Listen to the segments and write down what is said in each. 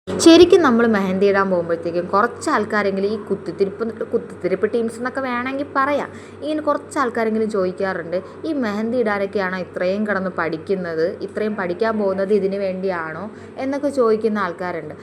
ശരിക്കും നമ്മൾ മെഹന്തി ഇടാൻ പോകുമ്പോഴത്തേക്കും കുറച്ച് ആൾക്കാരെങ്കിലും ഈ കുത്തിത്തിരിപ്പ് ടീംസ് എന്നൊക്കെ വേണമെങ്കിൽ പറയാം. ഇങ്ങനെ കുറച്ച് ആൾക്കാരെങ്കിലും ചോദിക്കാറുണ്ട്, ഈ മെഹന്തി ഇടാനൊക്കെയാണോ ഇത്രയും കിടന്ന് പഠിക്കുന്നത്, ഇത്രയും പഠിക്കാൻ പോകുന്നത് ഇതിന് വേണ്ടിയാണോ എന്നൊക്കെ ചോദിക്കുന്ന ആൾക്കാരുണ്ട്.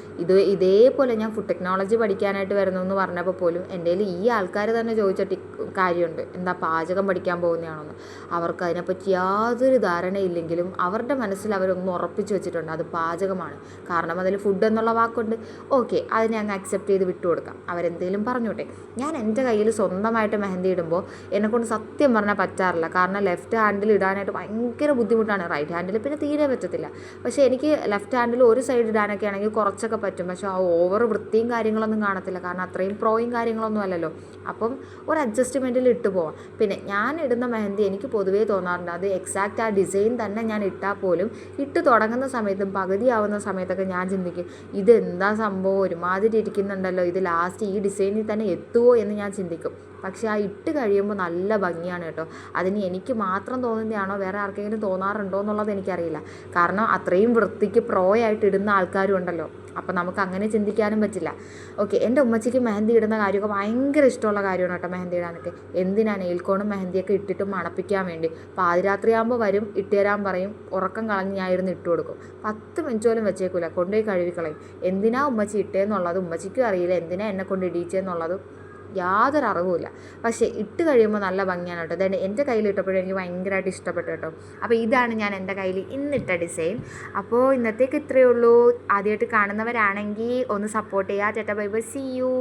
ഇതേപോലെ ഞാൻ ഫുഡ് ടെക്നോളജി പഠിക്കാനായിട്ട് വരുന്നു എന്ന് പറഞ്ഞപ്പോൾ പോലും എൻ്റെ കയ്യിൽ ഈ ആൾക്കാർ തന്നെ ചോദിച്ച കാര്യമുണ്ട്, എന്താ പാചകം പഠിക്കാൻ പോകുന്നതാണോന്ന്. അവർക്ക് അതിനെപ്പറ്റി യാതൊരു ധാരണയില്ലെങ്കിലും അവരുടെ മനസ്സിൽ അവരൊന്ന് ഉറപ്പിച്ച് വെച്ചിട്ടുണ്ട്, അത് പാചകമാണ്. കാരണം അതിൽ ഫുഡ് എന്നുള്ള വാക്കുണ്ട്. ഓക്കെ, അതിനെ അങ്ങ് അക്സെപ്റ്റ് ചെയ്ത് വിട്ടുകൊടുക്കാം, അവരെന്തെങ്കിലും പറഞ്ഞോട്ടെ. ഞാൻ എൻ്റെ കയ്യിൽ സ്വന്തമായിട്ട് മെഹന്തി ഇടുമ്പോൾ എന്നെക്കൊണ്ട് സത്യം പറഞ്ഞാൽ പറ്റാറില്ല. കാരണം ലെഫ്റ്റ് ഹാൻഡിൽ ഇടാനായിട്ട് ഭയങ്കര ബുദ്ധിമുട്ടാണ്, റൈറ്റ് ഹാൻഡിൽ പിന്നെ തീരെ പറ്റത്തില്ല. പക്ഷേ എനിക്ക് ലെഫ്റ്റ് ഹാൻഡിൽ ഒരു സൈഡ് ഇടാനൊക്കെ ആണെങ്കിൽ കുറച്ചൊക്കെ പറ്റും. പക്ഷേ ആ ഓവർ വൃത്തിയും കാര്യങ്ങളൊന്നും കാണത്തില്ല, കാരണം അത്രയും പ്രോയും കാര്യങ്ങളൊന്നും അല്ലല്ലോ. അപ്പം ഒരു അഡ്ജസ്റ്റ്മെൻറ്റിൽ ഇട്ട് പോവാം. പിന്നെ ഞാൻ ഇടുന്ന മെഹന്തി എനിക്ക് പൊതുവേ തോന്നാറുണ്ട്, അത് എക്സാക്റ്റ് ആ ഡിസൈൻ തന്നെ ഞാൻ ഇട്ടാൽ പോലും ഇട്ട് തുടങ്ങുന്ന സമയത്തും പകുതിയാവുന്ന സമയത്തൊക്കെ ഞാൻ ചിന്തിക്കും, ഇതെന്താ സംഭവം, ഒരുമാതിരി ഇരിക്കുന്നുണ്ടല്ലോ, ഇത് ലാസ്റ്റ് ഈ ഡിസൈനിൽ തന്നെ എത്തുമോ എന്ന് ഞാൻ ചിന്തിക്കും. പക്ഷേ ആ ഇട്ട് കഴിയുമ്പോൾ നല്ല ഭംഗിയാണ് കേട്ടോ. അതിന് എനിക്ക് മാത്രം തോന്നുന്നതാണോ വേറെ ആർക്കെങ്കിലും തോന്നാറുണ്ടോ എന്നുള്ളത് എനിക്കറിയില്ല. കാരണം അത്രയും വൃത്തിക്ക് പ്രോ ആയിട്ട് ഇടുന്ന ആൾക്കാരും ഉണ്ടല്ലോ. അപ്പം നമുക്ക് അങ്ങനെ ചിന്തിക്കാനും പറ്റില്ല. ഓക്കെ, എൻ്റെ ഉമ്മച്ചിക്ക് മെഹന്തി ഇടുന്ന കാര്യമൊക്കെ ഭയങ്കര ഇഷ്ടമുള്ള കാര്യമാണ് കേട്ടോ. മെഹന്തി ഇടാനൊക്കെ എന്തിനാണ് നെയിൽക്കോണും മെഹന്തിയൊക്കെ ഇട്ടിട്ട് മണപ്പിക്കാൻ വേണ്ടി. പാതിരാത്രിയാകുമ്പോൾ വരും, ഇട്ട് തരാൻ പറയും, ഉറക്കം കളഞ്ഞ് ഞാൻ ഇരുന്ന് ഇട്ട് കൊടുക്കും. 10 മിനിറ്റ് പോലും വെച്ചേക്കില്ല, കൊണ്ടുപോയി കഴുകിക്കളയും. എന്തിനാ ഉമ്മച്ചി ഇട്ടേന്നുള്ളത് ഉമ്മച്ചിക്കും അറിയില്ല, എന്തിനാ എന്നെ കൊണ്ട് ഇടിയിച്ചെന്നുള്ളതും യാതൊരു അറിവുമില്ല. പക്ഷേ ഇട്ട് കഴിയുമ്പോൾ നല്ല ഭംഗിയാണ് കേട്ടോ. അതായത് എൻ്റെ കയ്യിൽ ഇട്ടപ്പോഴും എനിക്ക് ഭയങ്കരമായിട്ട് ഇഷ്ടപ്പെട്ടു കേട്ടോ. അപ്പോൾ ഇതാണ് ഞാൻ എൻ്റെ കയ്യിൽ ഇന്നിട്ട ഡിസൈൻ. അപ്പോൾ ഇന്നത്തേക്ക് ഇത്രയേ ഉള്ളൂ. ആദ്യമായിട്ട് കാണുന്നവരാണെങ്കിൽ ഒന്ന് സപ്പോർട്ട് ചെയ്യുക. ചേട്ടാ ബൈ ബൈ, സീ യു.